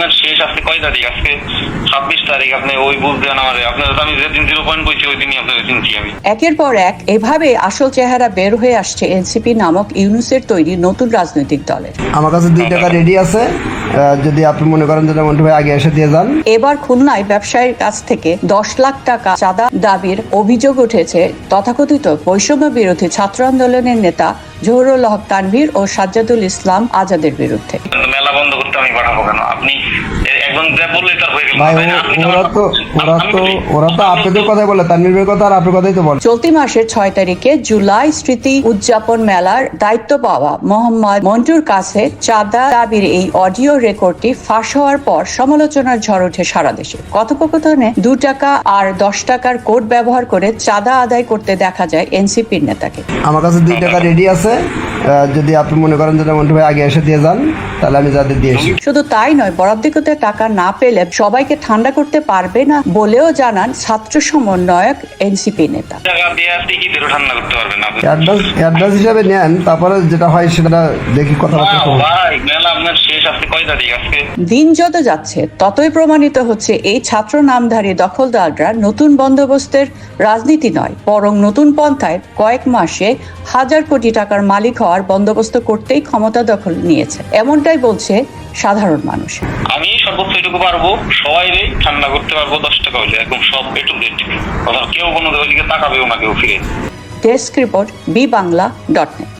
আপনার শেষ আজকে কয় তারিখ? আজকে 26 তারিখ। আপনি ওই বুঝবেন আমারে, আপনার আমি যেদিন 0 পয়েন্ট বলছি ওই দিনই আপনার চিনছি আমি। একের পর এক এভাবে আসল চেহারা বের হয়ে আসছে এনসিপি নামক ইউনূসের তৈরি নতুন রাজনৈতিক দলের। আমার কাছে 2 টাকা রেডি আছে, যদি আপনি মনে করেন যে মন্টু ভাই আগে এসে দিয়ে যান। এবার খুলনায় ব্যবসায়ীর কাছ থেকে 10 লাখ টাকা চাঁদা দাবির অভিযোগ উঠেছে তথাকথিত বৈষম্য বিরোধী ছাত্র আন্দোলনের নেতা জহুরুল হক তানভীর ও সাজ্জাদুল ইসলাম আজাদের বিরুদ্ধে। মেলা বন্ধ করতে আমি পাঠাবো কেন? আপনি একজন যা বললে তার হয়ে গেল। ভাই ওরা তো আপনাদের কথাই বলে, তানভীরের কথা আর আপনার কথাই তো বলে। চলতি মাসের 6 তারিখে জুলাই স্মৃতি উদযাপন মেলার দায়িত্ব পাওয়া মোহাম্মদ মন্টুর কাছে চাঁদা দাবির এই অডিও রেকর্ডটি ফাঁস হওয়ার পর সমালোচনার ঝড় ওঠে সারা দেশে। কথোপকথনে 2 টাকা আর 10 টাকার কোড ব্যবহার করে চাঁদা আদায় করতে দেখা যায় এনসিপির নেতাকে। আমার কাছে 2 টাকা রেডি আছে, যদি আপনি মনে করেন যে মন্টু ভাই আগে এসে দিয়ে যান, তাহলে আমি যাদের দিয়েছি। শুধু তাই নয়, বরাদ্দকৃত টাকা না পেলে সবাইকে ঠান্ডা করতে পারবে না বলেও জানান ছাত্র সমন্বয়ক এনসিপি নেতা। টাকা দিয়ে আপনি কি বেরো ঠান্ডা করতে পারবেন না? অ্যাডভান্স হিসাবে নেন, তারপরে যেটা হয় সেটা দেখি কথাবার্তা করব। ভাই মেলা আপনার শেষ আজকে কয় তারিখ? আজকে দিন যত যাচ্ছে ততই প্রমাণিত হচ্ছে এই ছাত্র নামধারী দখলদাররা নতুন বন্দোবস্তের রাজনীতি নয়, বরং নতুন পন্থায় কয়েক মাসে হাজার কোটি টাকার মালিক হওয়ার বন্দোবস্ত করতেই ক্ষমতা দখল নিয়েছে, এমনটাই বলছে সাধারণ মানুষ। আমি সর্বোচ্চ এটুকু পারবো, সবাই ঠান্ডা করতে পারবো 10 টাকা হলে, একদম সব এটুকু কেউ কোনো দিকে তাকাবেও না, কেউ ফিরে। Desk report, bibangla.net।